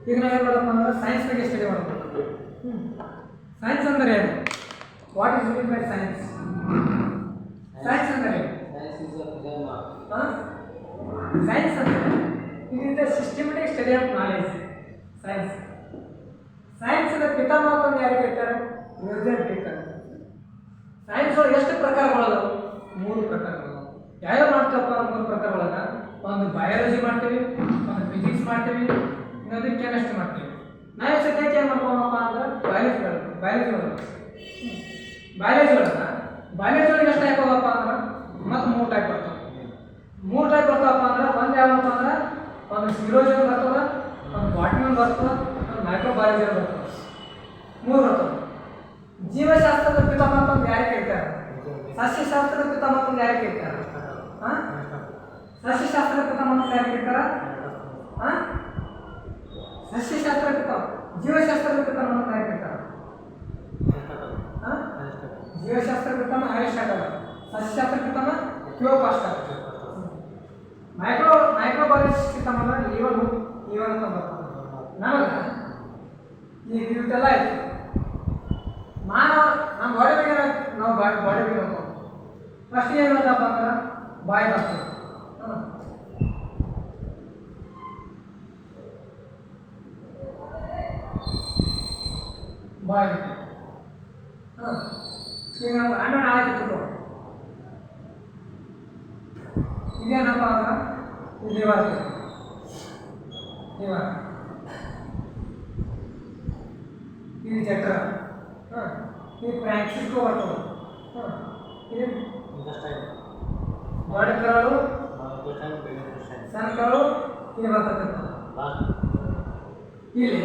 ಈಗ ನಾವೇನು ಮಾಡಪ್ಪ ಅಂದ್ರೆ ಸೈನ್ಸ್ ಬಗ್ಗೆ ಸ್ಟಡಿ ಮಾಡಬೇಕು. ಸೈನ್ಸ್ ಅಂದರೆ ಏನು? What is mean by science? Science ಅಂದರೆ ಏನು? ಸೈನ್ಸ್ ಅಂದರೆ it is the systematic study of knowledge. Science ಸೈನ್ಸ್ನ ಪಿತಾಮಹ ಅಂತ ಯಾರಿಗೆ ಹೇಳ್ತಾರೆ? ವಿಲಿಯಂ ಬೇಕನ್. ಸೈನ್ಸ್ ಒಳಗೆ ಎಷ್ಟು ಪ್ರಕಾರಗಳದಾವು? 3 ಪ್ರಕಾರಗಳು. ಯಾವ್ಯಾವ ಮಾಡ್ತೀವಪ್ಪ? 3 ಪ್ರಕಾರಗಳಾಗ ಒಂದು ಬಯಾಲಜಿ ಮಾಡ್ತೀವಿ, ಒಂದು ಫಿಸಿಕ್ಸ್ ಮಾಡ್ತೀವಿ, ಇನ್ನೊಂದು ಕೆಮಿಸ್ಟ್ರಿ ಮಾಡ್ತೀವಿ. ನಾವು ಸದ್ಯಕ್ಕೆ ಏನು ಮಾಡ್ಕೋಣಪ್ಪ ಅಂದ್ರೆ ಬಯಾಲಜಿ ಒಳಗೆ ಎಷ್ಟು ಟೈಪ್ ಹೋಗಪ್ಪ ಅಂದ್ರೆ ಮತ್ತು 3 ಟೈಪ್ ಬರ್ತಾವೆ. 3 ಟೈಪ್ ಬರ್ತಾವಪ್ಪ ಅಂದ್ರೆ ಒಂದು ಯಾವಪ್ಪ ಅಂದ್ರೆ ಒಂದು ಸಿರೋಜನ್ ಬರ್ತದೆ, ಒಂದು ಬಾಟ್ಮನ್ ಬರ್ತದೆ, ಒಂದು ಮೈಕ್ರೋಬಯಾಲಜಿ ಬರ್ತದೆ. 3 ಬರ್ತವೆ. ಜೀವಶಾಸ್ತ್ರದ ಪಿತಾಮಹ ಅಂತ ಯಾರಿಗೆ ಕೇಳ್ತಾರೆ? ಸಸ್ಯಶಾಸ್ತ್ರದ ಪಿತಾಮಹ ಅಂತ ಯಾರಿಗೆ ಕೇಳ್ತಾರೆ? ಸಸ್ಯಶಾಸ್ತ್ರದ ಪಿತಾಮಹ ಅಂತ ಯಾರಿಗೆ ಕೇಳ್ತಾರೆ? ಸಸ್ಯಶಾಸ್ತ್ರ ಪಿತಾಮಹ. ಜೀವಶಾಸ್ತ್ರದ ಪಿತಾಮಹ ಅಂತ ಯಾರಿಗೆ ಕೇಳ್ತಾರೆ? ಜೀವಶಾಸ್ತ್ರ ಪಿತಾಮಹ ಅರಿಸ್ಟಾಟಲ್. ಸಸ್ಯಶಾಸ್ತ್ರ ಪಿತಾಮಹ ಕ್ಲಿಯೋಪಾಸ್ಟ್ರಾ. ಮೈಕ್ರೋಬಯಾಲಜಿ ಪಿತಾಮಹ ಲಿವನ್ ಅಂತ ಬರ್ತದೆ. ನಮಗೆ ಈಗ ಇವೆಲ್ಲ ಆಯ್ತು. ಮಾನವ ನಮ್ಮ ಬಾಡಿ ಬಗ್ಗೆ ನಾವು ಬಾಡಿ ಬಗ್ಗೆ ನೋಡ್ಕೊಂಡು ಫಸ್ಟ್ ಏನು ಹೇಳಪ್ಪ ಅಂದ್ರೆ ಬಾಯಿ ಬರ್ತದೆ. ಬಾಯಿ ಈಗ ನಾವು ಅನ್ನ ನಾಳೆ ತಿಳ್ಕೊ ಇದೇನಪ್ಪ ಅಂದ್ರೆ ಲಿವರ್ ಇದು ಚಕ್ರ, ಇದು ಫ್ರಾಂಕ್ಸಿಸ್ಕೋ ಬರ್ತದೆ. ಇದು ದೊಡ್ಡ ಕರಳು, ಸಣ್ಣ ಕರಳು ಇದು ಬರ್ತದೆ. ಇಲ್ಲಿ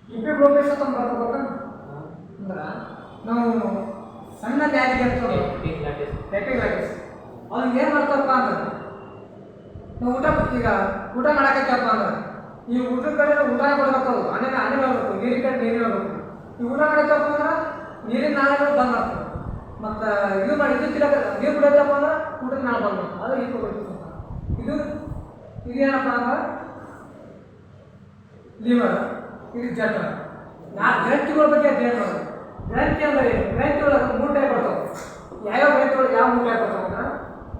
ಇಪಿಗ್ಲೋಬಿಸ್ ಅಂತ ಬರ್ಕೋಬೇಕ ಅಂದ್ರೆ ನಾವು ಸಣ್ಣ ಬ್ಯಾರಿಗೆ ಇರ್ತದೆ ಎಪಿಗ್ಲಾಟಿಸ್. ಅವ್ನಿಗೆ ಏನು ಮಾಡ್ತಪ್ಪ ಅಂದ್ರೆ ನಾವು ಊಟ ಮಾಡಕತ್ತಪ್ಪ ಅಂದ್ರೆ ಈ ಊಟದ ಕಡೆ ಊಟ ಕೊಡ್ಬೇಕು. ಅನ್ನ ಹೋಗ್ಬೇಕು, ನೀರಿನ ಕಡೆ ನೀರು ಹೋಗ್ಬೇಕು. ಈ ಊಟ ಮಾಡತ್ತಪ್ಪ ಅಂದ್ರೆ ನೀರಿನ ನಾಳೆಗಳು ಬಂದ್ ಆಗ್ತದೆ. ಮತ್ತು ಇದು ಮಾಡಿ ಇದು ತಿಳಕ ನೀರು ಕುಡಿಯತ್ತಪ್ಪ ಅಂದ್ರೆ ಊಟದ ನಾಳೆ ಬಂದ್ ಮಾಡ್ತದೆ. ಅದು ಇದೇನಪ್ಪ ಅಂದ್ರೆ ಲಿವರ್. ಇದು ಜಠರ. ಗ್ರಂಥಿಗಳ ಬಗ್ಗೆ ಅಧ್ಯಯನ ಮಾಡೋದು. ಗ್ರಂಥಿ ಅಂದರೆ ಗ್ರಂಥಿ ಒಳಗೆ 3 ಟೈಪ್ ಬರ್ತಾವೆ. ಯಾವ್ಯಾವ ಗ್ರಂಥಿ ಒಳಗೆ ಯಾವ 3 ಟೈಪ್ ಬರ್ತಾವೆ ಅಂದ್ರೆ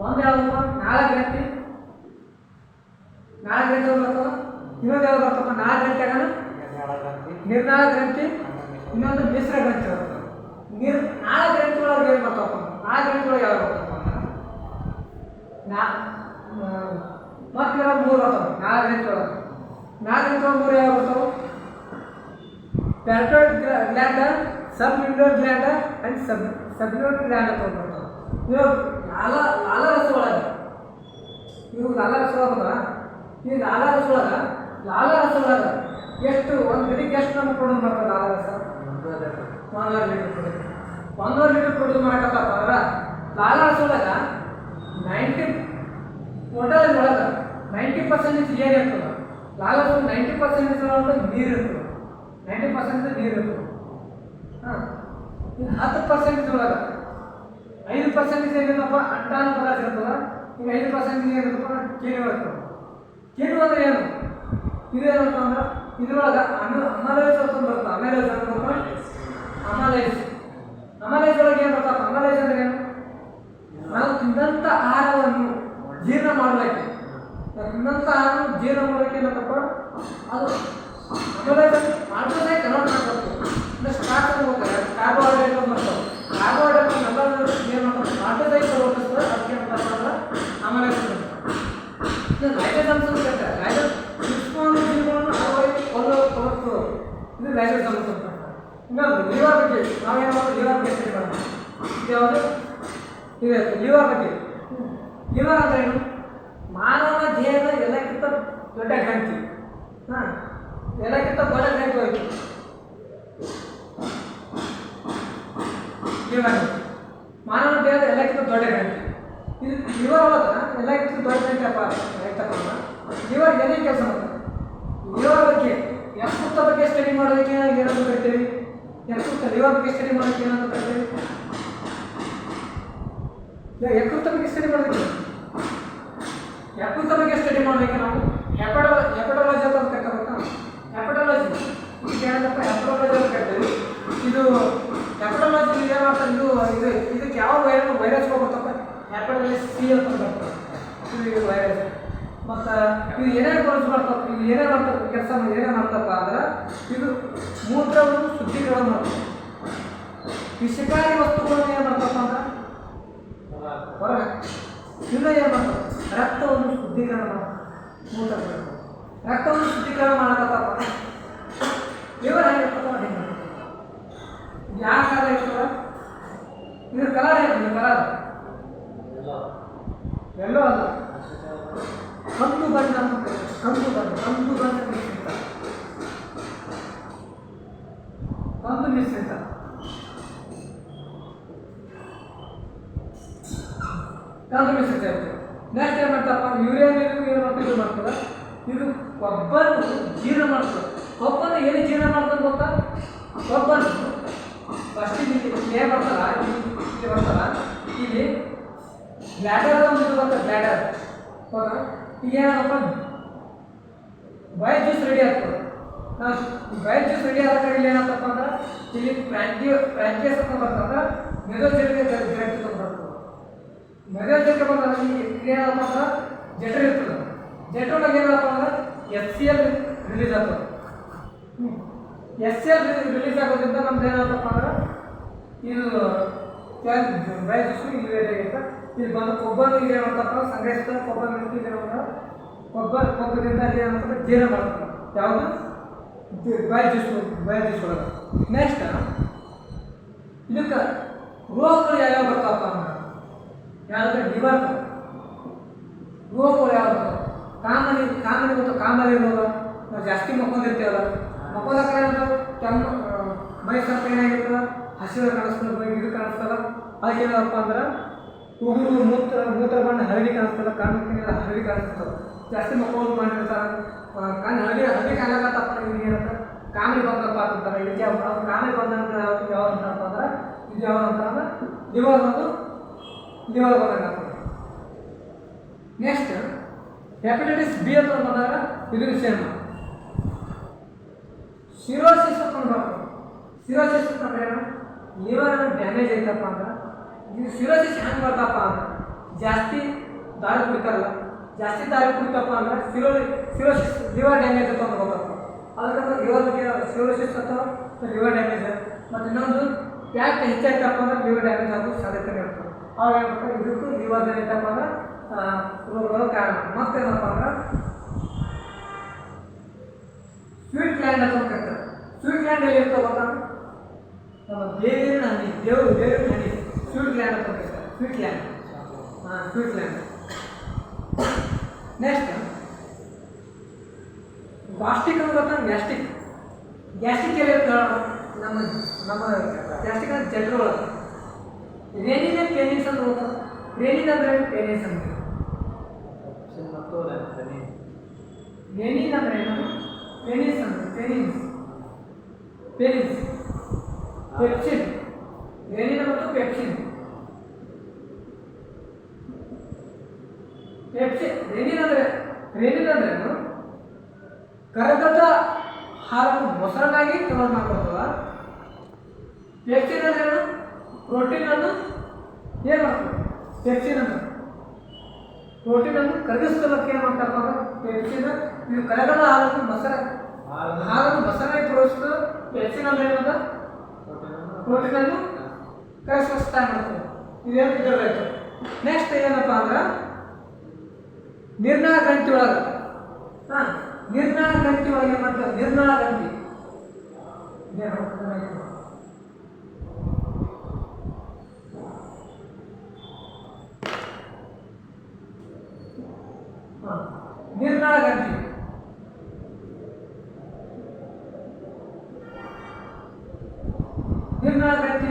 ಒಂದು ಯಾವ್ದಪ್ಪ ನಾಳ ಗ್ರಂಥಿ ಬರ್ತವೆ. ಇನ್ನೊಂದು ಯಾವ್ದು ಬರ್ತಪ್ಪ ನಾಳ ಗ್ರಂಥಿಯಾಗ ನಿರ್ನಾಳ ಗ್ರಂಥಿ, ಇನ್ನೊಂದು ಮಿಶ್ರ ಗ್ರಂಥಿ ಬರ್ತವೆ. ನಾಳ ಗ್ರಂಥಿ ಒಳಗೆ ಏನು ಬರ್ತಾವಪ್ಪ? ನಾಳ ಗ್ರಂಥಿ ಒಳಗೆ ಯಾವ್ದು ಬರ್ತಪ್ಪ ಅಂದ್ರೆ ಮತ್ತೆ 3 ಬರ್ತಾವೆ ನಾಳ ಗ್ರಂಥಿ ಒಳಗೆ. ನಾಳ ಗ್ರಂಥಿ ಒಳಗೆ 3 ಯಾವ್ದು ಬರ್ತಾವೆ? ಪ್ಯಾರಟೋಯ್ಡ್ ಗ್ಲ್ಯಾಂಡ್, ಸಬ್ಲಿಂಗ್ಯುಲರ್ ಗ್ಲ್ಯಾಂಡ್ ಅಂಡ್ ಸಬ್ಲಿಂಗ್ಯುಲರ್ ಗ್ಲ್ಯಾಂಡ್ ಅಂತ ಬರ್ತಾವೆ. ಇವು ಲಾಲಾರಸ ಒಳಗೆ ಈ ಲಾಲಾರಸ ಒಳಗೆ ಎಷ್ಟು ಒಂದು ದಿನಕ್ಕೆ ಎಷ್ಟು ನಮ್ಗೆ ಪ್ರೊಡ್ಯೂಸ್ ಮಾಡ್ತಾರೆ? ಲಾಲಾರಸ 1.5 ಲೀಟರ್ ಪ್ರೊಡ್ಯೂಸ್. 1.5 ಲೀಟರ್ ಪ್ರೊಡ್ಯೂಸ್ ಮಾಡಕತ್ತಪ್ಪ ಅಂದ್ರೆ ಲಾಲಾರಸ ಒಳಗೆ 90% ಏನು ಇರ್ತದೆ? ಲಾಲಾರಸ 90% ನೀರು ಇರ್ತದೆ. 90% ನೀರು ಇರ್ತದೆ. ಇನ್ನು 10% ಒಳಗೆ 5% ಏನಿಲ್ಲಪ್ಪ ಅಂಟಾನು ಪದಾರ್ಥ ಇರ್ತದೆ. ಈಗ 5% ಏನಿಲ್ಲಪ್ಪ ಕಿಣ್ವ ಇರ್ತದೆ. ಕಿಣ್ವ ಅಂದ್ರೆ ಏನು? ಇದೇನಂತ ಅಂದ್ರೆ ಇದ್ರೊಳಗೆ ಅಮಲೈಸ್ ಅಂತ ಬರ್ತದೆ. ಅಮಲೈಸ್ ಒಳಗೆ ಏನು ಬರ್ತಪ್ಪ? ಅಮಲೈಸ್ ಅಂದ್ರೆ ಏನು? ನಾವು ತಿಂದಂಥ ಆಹಾರವನ್ನು ಜೀರ್ಣ ಮಾಡಲಿಕ್ಕೆ ಏನಂತಪ್ಪ ಅದು ಅಮಲೈಸ್ ಮಾಡ್ಬೋದೇ ಕನ್ವರ್ಟ್ ಮಾಡ್ಬೇಕು. ಸ್ಟಾರ್ಟ್ ಹೋಗ್ತಾರೆ ಕಾರ್ಬೋಹೈಡ್ರೇಟ್ ಅಂತ ಬರ್ತವೆ. ಕಾರ್ಬೋಹೈಡ್ರೇಟ್ ಎಲ್ಲ ಏನು ಮಾಡ್ತಾರೆ? ಮಾಡ್ಬೋದೈತೆ ಹೋಗ್ತದೆ. ಅದಕ್ಕೆ ಏನಂತಪ್ಪ ಅಂದ್ರೆ ಅಮಲೈಸ್ ಅಂತ. ಲೈಸೋಸೋಮ್ಸ್ ಅಂತ ಹೇಳ್ತಾರೆ. ಸೂಕ್ಷ್ಮಾಣು ಜೀವಿಗಳನ್ನು ಹೊರತು ಇದು ಲೈಸೋಸೋಮ್ಸ್ ಅಂತ. ಇನ್ನೊಂದು ಲಿವರ್ ಬಗ್ಗೆ ನಾವೇನು ಮಾಡೋದು? ಲಿವರ್ ಬಗ್ಗೆ ಸ್ಟಡಿ ಮಾಡೋದು. ಯಾವುದು ಇದೆ? ಲಿವರ್ ಬಗ್ಗೆ. ಲಿವರ್ ಅಂದ್ರೆ ಏನು? ಮಾನವನ ದೇಹದ ಎಲ್ಲಕ್ಕಿಂತ ದೊಡ್ಡ ಗ್ರಂಥಿ. ಎಲ್ಲಕ್ಕಿಂತ ದೊಡ್ಡ ಗ್ರಂಥಿ ಹೋಯ್ತು ಲಿವರ್. ಮಾನವನ ದೇಹದ ಎಲ್ಲಕ್ಕಿಂತ ದೊಡ್ಡ ಗ್ರಂಥಿ ಇದು ಲಿವರ್ ಒಳಗೆ ಎಲ್ಲಕ್ಕಿಂತ ದೊಡ್ಡ ಗ್ರಂಥಿ ಅಪ್ಪ ಆಯ್ತಪ್ಪ. ಲಿವರ್ ಏನೇ ಕೆಲಸ ಮಾಡ್ತಾರೆ? ಲಿವರ್ ಬಗ್ಗೆ ಯಕೃತ್ತ ಬಗ್ಗೆ ಸ್ಟಡಿ ಮಾಡೋದಕ್ಕೆ ಏನಂತ ಕರಿತೀವಿ? ಲಿವರ್ ಬಗ್ಗೆ ಸ್ಟಡಿ ಮಾಡೋದಕ್ಕೆ ಏನಂತ ಕರಿತೀವಿ? ಯಕೃತ್ತ ಬಗ್ಗೆ ಸ್ಟಡಿ ಮಾಡೋದಕ್ಕೆ ನಾವು ಹೆಪಡಾಲಜಿ ಅಂತ ಇದು ಇದಕ್ಕೆ ಯಾವ ವೈರಸ್ ಹೋಗ್ಬರ್ತಪ್ಪ ಹ್ಯಾಪಟೈಟಿಸ್ ಸಿ ಅಂತ ಬರ್ತದೆ ಇದು ವೈರಸ್. ಮತ್ತು ಇದು ಏನೇನು ಗೊಳಿಸ್ ಬರ್ತಪ್ಪ, ಇದು ಏನೇ ಮಾಡ್ತಪ್ಪ ಕೆಲಸ ಏನೇ ಮಾಡ್ತಪ್ಪ ಅಂದ್ರೆ ಇದು ಮೂತ್ರವನ್ನು ಶುದ್ಧೀಕರಣ ಮಾಡ್ತದೆ. ವಿಷಕಾರಿ ವಸ್ತುಗಳನ್ನು ಏನು ಮಾಡ್ತಪ್ಪ ಅಂದ್ರೆ ಹೊರಗೆ ಇನ್ನು ಏನು ಮಾಡ್ತದೆ ರಕ್ತವನ್ನು ಶುದ್ಧೀಕರಣ ಮಾಡ್ತದೆ. ಮೂತ್ರ ರಕ್ತವನ್ನು ಶುದ್ಧೀಕರಣ ಮಾಡಕತ್ತಪ್ಪ ಲಿವರ್ ಹೇಗಿರ್ತಪ್ಪ ಹೆಂಗೆ ಯಾವ ಕಲರ್ ಇರ್ತದ, ಇದ್ರ ಕಲರ್ ಏನು ಕಲರ್ ಎಲ್ಲೋ ಅಲ್ಲ ಕಂದು ಬಣ್ಣ ಮಿಶ್ರಿತ ಕಂದು ಮಿಶ್ರಿತ ಇರ್ತದೆ. ನೆಕ್ಸ್ಟ್ ಏನು ಮಾಡ್ತಪ್ಪ ಯೂರಿಯಾ ಏನು ಮಾಡ್ತೀವಿ ಇದು ಮಾಡ್ತದೆ, ಇದು ಕೊಬ್ಬನ್ನು ಜೀರ್ಣ ಮಾಡ್ತದೆ. ಕೊಬ್ಬನ್ನು ಏನು ಜೀರ್ಣ ಮಾಡ್ತದೆ ಗೊತ್ತಾ, ಕೊಬ್ಬನ್ನು ಫಸ್ಟಿಗೆ ಏನು ಬರ್ತಲ್ಲ ಇಲ್ಲಿ ಬರ್ತಲ್ಲ ಇಲ್ಲಿ ಬ್ಲ್ಯಾಡರ್ ಅಂತ ಇದು ಬರ್ತದೆ ಬ್ಲ್ಯಾಡರ್ ಹೌದಾ. ಈಗ ಏನಪ್ಪ ಬಯಲ್ ಜ್ಯೂಸ್ ರೆಡಿ ಆಗ್ತದೆ. ನಾವು ಬಯಲ್ ಜ್ಯೂಸ್ ರೆಡಿ ಆದ ಕಡೆ ಏನಪ್ಪ ಅಂದ್ರೆ ಇಲ್ಲಿ ಫ್ರಾಂಚೈಸ್ ಅಂತ ಬರ್ತದೆ ಮೆದೋಜೆಲ್ಗೆ ಗ್ರಂಥಿ ಅಂತ ಬರ್ತದೆ. ಮೆದೋಜೆಲ್ಗೆ ಬಂದಾಗ ಏನಪ್ಪ ಅಂದ್ರೆ ಜಠರ ಇರ್ತದೆ. ಜಠರೊಳಗೆ ಏನಪ್ಪ ಅಂದ್ರೆ HCl ರಿಲೀಸ್ ಆಗ್ತದೆ. HCl ರಿಲೀಸ್ ಆಗೋದ್ರಿಂದ ನಮ್ದು ಏನಪ್ಪ ಅಂದ್ರೆ ಇದು ಬಯಲ್ ಜ್ಯೂಸು ಇಲ್ಲಿ ರೆಡಿ ಆಗೈತೆ. ಇಲ್ಲಿ ಬಂದು ಕೊಬ್ಬನ್ನು ಇಲ್ಲಿ ಮಾಡ್ತಪ್ಪ ಸಂಗ್ರಹಿಸ್ತಾರೆ. ಕೊಬ್ಬನ್ನು ಇಲ್ಲಿ ಕೊಬ್ಬರಿಂದ ಅಲ್ಲಿ ಏನಂತಂದ್ರೆ ಜೀರ್ಣ ಮಾಡ್ತಾರೆ ಯಾವುದು ಬಯಲ್ ಜ್ಯೂಸ್ ಒಳಗೆ. ನೆಕ್ಸ್ಟ್ ಇದಕ್ಕೆ ರೋಗಗಳು ಯಾವ್ಯಾವ ಬರ್ತಾವಪ್ಪ ಅಂದ್ರೆ ಯಾವ್ದು ಲಿವರ್ ರೋಗಗಳು ಯಾವ ಬರ್ತಾವೆ. ಕಾಮನಿ ಮತ್ತು ಕಾಮಲಿ ರೋಗ. ನಾವು ಜಾಸ್ತಿ ಮಕ್ಕೊಂಡಿರ್ತೇವಲ್ಲ, ಮಕ್ಕೊಂದ ಕಡೆ ಕೆಮ್ಮು ಮೈ ಸ್ವಲ್ಪ ಏನಾಗಿರ್ತದೆ ಹಸಿರು ಕಾಣಿಸ್ತದೆ, ಇದು ಕಾಣಿಸ್ತಲ್ಲ. ಅದಕ್ಕೆ ಏನಪ್ಪ ಅಂದ್ರೆ ಮೂತ್ರ ಬಣ್ಣ ಹಳದಿ ಕಾಣಿಸ್ತಲ್ಲ, ಕಣ್ಣಿನ ಹಳದಿ ಕಾಣಿಸ್ತದೆ. ಜಾಸ್ತಿ ಮಕ್ಕಳು ಮಾಡಿರ್ತಾರೆ ಕಣ್ಣು ಹಳದಿ ಕಾಣಕತ್ತಪ್ಪ ನಿಮ್ಗೆ ಏನಂತ ಕಾಮಲಿ ಬಂದಪ್ಪ ಅಂತಾರೆ. ಇದಕ್ಕೆ ಯಾವ ಕಾಮಲಿ ಬಂದಂತ ಯಾವ ಅಂತಪ್ಪ ಅಂದ್ರೆ ಇದು ಯಾವ ಅಂತ ಅಂದ್ರೆ ಲಿವರ್ ಬಂದಾಗತ್ತದ. ನೆಕ್ಸ್ಟ್ ಹೆಪಟೈಟಿಸ್ ಬಿ ಅಂತ ಬಂದಾಗ ಇದು ಸೇಮ್ ಸಿರೋಸಿಸ್ ಅಂತ ಬರ್ತದೆ. ಸಿರೋಸಿಸ್ ಅಂದ್ರೆ ಏನು, ಲಿವರ್ ಡ್ಯಾಮೇಜ್ ಐತಪ್ಪ ಅಂದ್ರೆ ಇದು ಸಿರೋಸಿಸ್ ಹೆಂಗೆ ಬರ್ತಪ್ಪ ಅಂದ್ರೆ ಜಾಸ್ತಿ ದಾರಿ ಕುಡಿತಾರಲ್ಲ, ಜಾಸ್ತಿ ದಾರಿ ಕುಡಿತಪ್ಪ ಅಂದ್ರೆ ಸಿರೋಸಿಸ್ ಲಿವರ್ ಡ್ಯಾಮೇಜ್ ಅಂತ ಗೊತ್ತಪ್ಪ. ಅದಕ್ಕೆ ಲಿವರ್ ಬಗ್ಗೆ ಸಿರೋಸಿಸ್ ಅಥವಾ ಲಿವರ್ ಡ್ಯಾಮೇಜ್. ಮತ್ತು ಇನ್ನೊಂದು ಫ್ಯಾಟ್ ಹೆಚ್ಚಾಯ್ತಪ್ಪ ಅಂದ್ರೆ ಲಿವರ್ ಡ್ಯಾಮೇಜ್ ಆಗೋ ಸಾಧ್ಯತೆ ಇರ್ತದೆ. ಆವಾಗ ಏನಪ್ಪ ಇದಕ್ಕೂ ಲಿವರ್ ಐತಪ್ಪ ಅಂದ್ರೆ ರೋಗಗಳು ಕಾರಣ. ಮತ್ತೇನಪ್ಪ ಅಂದ್ರೆ ಸ್ವೀಟ್ ಲ್ಯಾಂಡ್ ಅಂತ ಕರೀತಾರೆ. ಸ್ವೀಟ್ ಲ್ಯಾಂಡ್ ಎಲ್ಲಿ ಇರ್ತವೆ ಗೊತ್ತಾ, ನಮ್ಮ ಬೇವಿನ ಹಣ್ಣಿ ಬೇವಿನ ಹಣ್ಣಿ ಸ್ವೀಟ್ ಲ್ಯಾಂಡ್ ಅಂತ ಕರೀತಾರೆ. Sweet land sweet land. Next gastric ಅಂತ ಗೊತ್ತಾ, ಗ್ಯಾಸ್ಟ್ರಿಕ್ ಎಲ್ಲಿ ಇರ್ತವೆ ನಮ್ಮ ಗ್ಯಾಸ್ಟ್ರಿಕ್ ಅಂದ್ರೆ ಜಠರ ಒಳಗೆ. ರೇನಿನ ಪೇನಿಸ್ ಅಂತ ಗೊತ್ತಾ, ರೇನಿನ ಅಂದ್ರೆ ಪೇನಿಸ್ ಅಂತ. ರೇನಿನ್ ಅಂದ್ರೆ ಏನು, ಪೇನಿಸ್ ಅಂದ್ರೆ ಪೇನಿಸ್ ಪೆಪ್ಸಿನ್. ರೇನಿನ ಮತ್ತು ಪೆಪ್ಸಿನ್. ರೇನಿನ್ ಅಂದ್ರೆ ಏನು, ಕರಗದ ಹಾಲನ್ನು ಮೊಸರನ್ನಾಗಿ ಕನ್ವರ್ಟ್ ಮಾಡ್ಕೊಳ್ತದ. ಪೆಪ್ಸಿನ್ ಅಂದ್ರೆ ಏನು, ಪ್ರೋಟೀನ್ ಅನ್ನು ಏನು ಮಾಡ್ತದೆ, ಪೆಪ್ಸಿನ್ ಅಂದ್ರೆ ಪ್ರೋಟೀನ್ ಅನ್ನು ಕರಗಿಸ್ಕೊಳ್ಳೋಕೆ ಏನು ಮಾಡ್ತಪ್ಪ ಅಂದ್ರೆ ಪೆಪ್ಸಿನ್. ಇದು ಕರಗದ ಹಾಲನ್ನು ಮೊಸರಾಗಿ ತೋರಿಸ್ತು. ಪೆಪ್ಸಿನ್ ಅಂದ್ರೆ ಏನಂತ ಪ್ರೋಟೀನ್ ಅನ್ನು ಕರಗಿಸುವ ಸಹಾಯ ಮಾಡ್ತದೆ. ಇದೇನು ಇದಿರಬೇಕು. ನೆಕ್ಸ್ಟ್ ಏನಪ್ಪ ಅಂದ್ರೆ ನಿರ್ನಾಳ ಗ್ರಂಥಿ ಒಳಗೆ ನಿರ್ನಾಳ ಗ್ರಂಥಿ ಒಳಗೆ ಏನು ಮಾಡ್ತಾರೆ, ನಿರ್ನಾಳ ಗ್ರಂಥಿ ನಿರ್ನಾಳ ಗ್ರಂಥಿ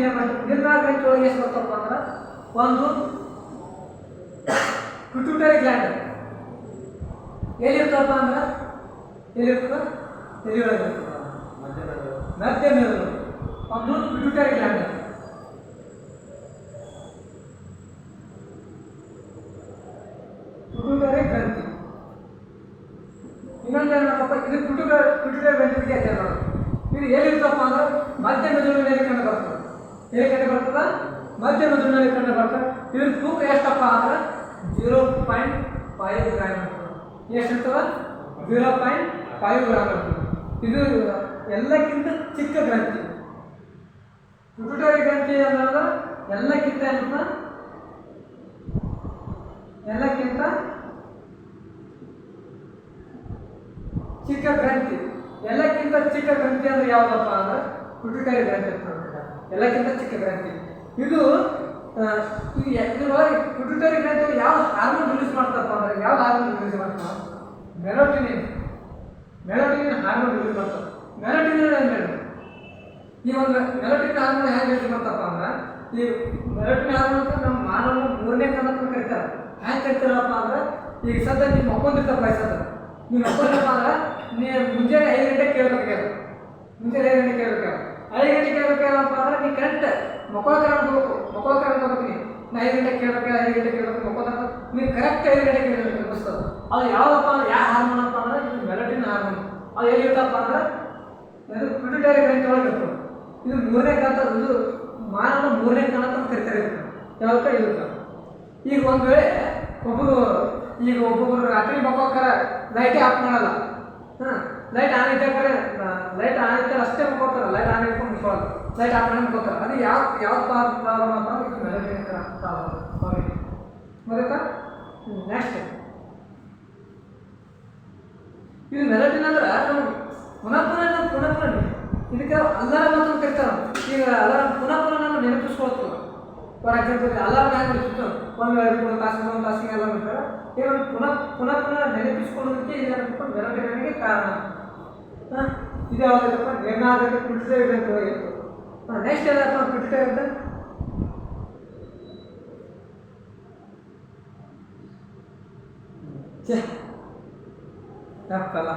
ಏನು ಮಾಡ್ತಾರೆ, ನಿರ್ನಾಳ ಗ್ರಂಥಿ ಒಳಗೆ ಎಷ್ಟು ಬರ್ತಪ್ಪ ಅಂದ್ರೆ ಒಂದು ಪಿಟ್ಯೂಟರಿ ಗ್ಲ್ಯಾಂಡ್ ಎಲ್ಲಿರ್ತಪ್ಪ ಅಂದ್ರೆ ಎಲ್ಲಿರ್ತದೆ, ಎಲ್ಲಿಯೊಳಗೆ ಮಧ್ಯ ಮೆದುಳು. ಒಂದು ಪಿಟ್ಯೂಟರಿ ಗ್ಲ್ಯಾಂಡ್. ಪಿಟ್ಯೂಟರಿ ಗ್ರಂಥಿ. ಇನ್ನೊಂದು ಏನಪ್ಪ, ಇದು ಪಿಟ್ಯೂಟರಿ ಗ್ರಂಥಿ ಬಗ್ಗೆ ಅಧ್ಯಯನ ಮಾಡೋದು. ಇದು ಎಲ್ಲಿರ್ತಪ್ಪ ಅಂದ್ರೆ ಮಧ್ಯ ಮೆದುಳಿನ ಎಲ್ಲಿ ಕಂಡು ಬರ್ತದೆ, ಮಧ್ಯಮ ದುಂಡಲ್ಲಿ ಕಂಡು ಬರ್ತದೆ. ಇದ್ರ ತೂಕ ಎಷ್ಟಪ್ಪ ಅಂದ್ರೆ 0.5 ಗ್ರಾಮ್ ಇರ್ತದೆ. ಎಷ್ಟಿರ್ತದೆ? 0.5 ಗ್ರಾಮ್ ಇರ್ತದೆ. ಇದು ಎಲ್ಲಕ್ಕಿಂತ ಚಿಕ್ಕ ಗ್ರಂಥಿ. ಪಿಟ್ಯೂಟರಿ ಗ್ರಂಥಿ ಅನ್ನೋದು ಎಲ್ಲಕ್ಕಿಂತ ಚಿಕ್ಕ ಗ್ರಂಥಿ. ಎಲ್ಲಕ್ಕಿಂತ ಚಿಕ್ಕ ಗ್ರಂಥಿ ಅಂದ್ರೆ ಯಾವುದಪ್ಪ ಅಂದ್ರೆ ಪಿಟ್ಯೂಟರಿ ಗ್ರಂಥಿ ಅಂತ ಹೇಳ್ತಾರೆ. ಎಲ್ಲಕ್ಕಿಂತ ಚಿಕ್ಕ ಗ್ರಂಥಿ ಇದು. ಇದ್ರೊಳಗೆ ಪಿಟ್ಯೂಟರಿ ಗ್ರಂಥಿ ಯಾವ ಹಾರ್ಮೋನ್ ರಿಲೀಸ್ ಮಾಡ್ತಪ್ಪ ಅಂದ್ರೆ ಯಾವ ಹಾರ್ಮೋನ್ ರಿಲೀಸ್ ಮಾಡ್ತಾವ? ಮೆಲೋಟಿನಿನ್ ಹಾರ್ಮೋನ್ ರಿಲೀಸ್ ಮಾಡ್ತಾರೆ. ಮೆಲೋಟಿನಿನ್ ಏನು? ಈ ಒಂದು ಮೆಲೋಟಿನ್ ಹಾರ್ಮೋನ್ ಹೆಂಗೆ ರಿಲೀಸ್ ಮಾಡ್ತಪ್ಪ ಅಂದ್ರೆ ಈ ಮೆಲೋಟಿನ್ ಹಾರ್ಮೋನ್ ನಮ್ಮ ಮಾನವ 3ನೇ ಕಣ ಅಂತ ಕರಿತಾರೆ. ಹೆಂಗೆ ಕರಿತಾರಪ್ಪ ಅಂದ್ರೆ ಈಗ ಸದ್ಯ ನೀವು ಮಕ್ಕೊಂಡಿರ್ತಪ್ಪ ನೀವು ಮಕ್ಕೊಂಡ್ರಪ್ಪ ಅಂದ್ರೆ ನೀವು ಮುಂಜಾನೆ 5 ಗಂಟೆಗೆ ಕೇಳ್ಬೇಕಾಗ್ಯದ. 5 ಗಂಟೆಗೆ ಕೇಳ್ಬೇಕಪ್ಪ ಅಂದ್ರೆ ನೀವು ಕರೆಕ್ಟ್ ಮಕ್ಕೋಕ್ರಾಮ್ ಹೋಗ್ಬೇಕು. ನಾ 5 ಗಂಟೆಗೆ ಕೇಳ್ಬೇಕು ಮಕ್ಕೋದಾಗ ನೀವು ಕರೆಕ್ಟ್ 5 ಗಂಟೆಗೆ ಕೇಳಬೇಕು ಪುಸ್ತಕ. ಅದು ಯಾವುದಪ್ಪ ಅಂದ್ರೆ ಯಾವ ಹಾರ್ಮೋನ್ ಅಪ್ಪ ಅಂದ್ರೆ ಇದು ಮೆಲೋಟಿನ್ ಹಾರ್ಮೋನ್. ಅದು ಎಲ್ಲಿರ್ತಪ್ಪ ಅಂದ್ರೆ ಇದು ಪಿಟ್ಯೂಟರಿ ಗ್ರಂಥಿ ಒಳಗೆ ಇರ್ತದೆ. ಇದು 3ನೇ ಗ್ರಂಥ. ಇದು ಮಾನವ 3ನೇ ಕಣ ಅಂತ ಕರಿತಾರೆ. ಯಾವತ್ತ ಇರುತ್ತೆ. ಈಗ ಒಂದು ವೇಳೆ ಒಬ್ಬೊಬ್ಬರು ರಾತ್ರಿ ಮಕ್ಕೋಕ್ಕಾರ ಲೈಟೇ ಆಫ್ ಮಾಡಲ್ಲ. ಲೈಟ್ ಆನ್ ಇದ್ದರೆ ಅಷ್ಟೇ ಮಕ್ಕೋತಾರೆ. ಲೈಟ್ ಆನ್ ಇಟ್ಕೊಂಡು ಮುಕ್ಕೊಳ್ಳೋದು, ಲೈಟ್ ಆಫ್ ಮಾಡಿ ಮಕ್ಕೋತಾರೆ. ಅದು ಯಾವ ಪ್ರಾಬ್ಲಮ್ ಅಂತ ಇದು ಮೆಲೋಟಿನ್ ಪ್ರಾಬ್ಲಮ್. ಗೊತ್ತಾ? ನೆಕ್ಸ್ಟ್ ಇದು ಮೆಲೋಟಿನ್ ಅಂದ್ರೆ ನಾವು ಪುನಃ ಇದಕ್ಕೆ ಅಲಾರಾಮ್ ಅಂತ ಕರಿತಾರೆ. ಈಗ ಅಲಾರಾಮ್ ಪುನಃ ನಾವು ನೆನಪಿಸ್ಕೊಳ್ತೀವಿ. ಫಾರ್ ಎಕ್ಸಾಂಪಲ್ ಅಲಾರಾಮ್ ಹೆಂಗೆ ಇರ್ತಿತ್ತು? ಒಂದು ತಾಸಿಗೆ ಅಲಾರಾಮ್ ಇರ್ತಾರೆ. ಈಗ ಪುನಃ ನೆನಪಿಸ್ಕೊಳ್ಳೋದಕ್ಕೆ ಇದು ಮೆಲೋಟಿನ್ಗೆ ಕಾರಣ. ಇದು ಯಾವುದಪ್ಪ? ನಿರ್ನಾಳದಲ್ಲಿ ಪಿಟ್ಯೂಟರಿ ಗ್ರಂಥಿ ಒಳಗಿತ್ತು. ನೆಕ್ಸ್ಟ್ ಏನಪ್ಪ ಪಿಟ್ಯೂಟರಿ ಅಂತ? ತಪ್ಪಲ್ಲ.